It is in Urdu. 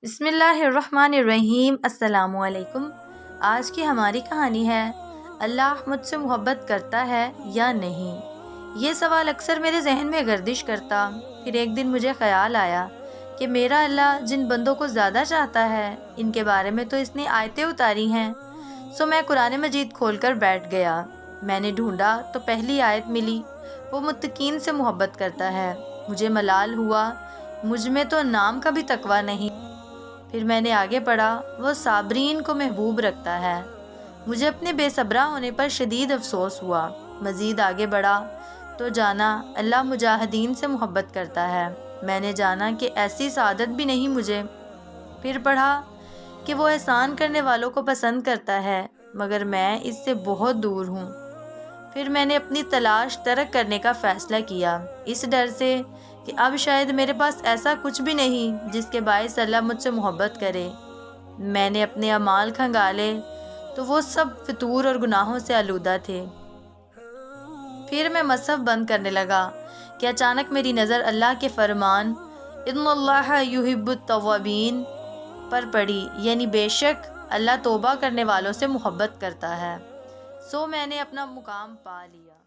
بسم اللہ الرحمن الرحیم۔ السلام علیکم۔ آج کی ہماری کہانی ہے اللہ مجھ سے محبت کرتا ہے یا نہیں۔ یہ سوال اکثر میرے ذہن میں گردش کرتا، پھر ایک دن مجھے خیال آیا کہ میرا اللہ جن بندوں کو زیادہ چاہتا ہے ان کے بارے میں تو اس نے آیتیں اتاری ہیں۔ سو میں قرآن مجید کھول کر بیٹھ گیا۔ میں نے ڈھونڈا تو پہلی آیت ملی، وہ متقین سے محبت کرتا ہے۔ مجھے ملال ہوا، مجھ میں تو نام کا بھی تقویٰ نہیں۔ پھر میں نے آگے پڑھا، وہ صابرین کو محبوب رکھتا ہے۔ مجھے اپنے بے صبرا ہونے پر شدید افسوس ہوا۔ مزید آگے بڑھا تو جانا اللہ مجاہدین سے محبت کرتا ہے۔ میں نے جانا کہ ایسی سعادت بھی نہیں مجھے۔ پھر پڑھا کہ وہ احسان کرنے والوں کو پسند کرتا ہے، مگر میں اس سے بہت دور ہوں۔ پھر میں نے اپنی تلاش ترک کرنے کا فیصلہ کیا، اس ڈر سے کہ اب شاید میرے پاس ایسا کچھ بھی نہیں جس کے باعث اللہ مجھ سے محبت کرے۔ میں نے اپنے اعمال کھنگالے تو وہ سب فتور اور گناہوں سے آلودہ تھے۔ پھر میں مصحف بند کرنے لگا کہ اچانک میری نظر اللہ کے فرمان ان اللہ یحب التوابین پر پڑی، یعنی بے شک اللہ توبہ کرنے والوں سے محبت کرتا ہے۔ سو میں نے اپنا مقام پا لیا۔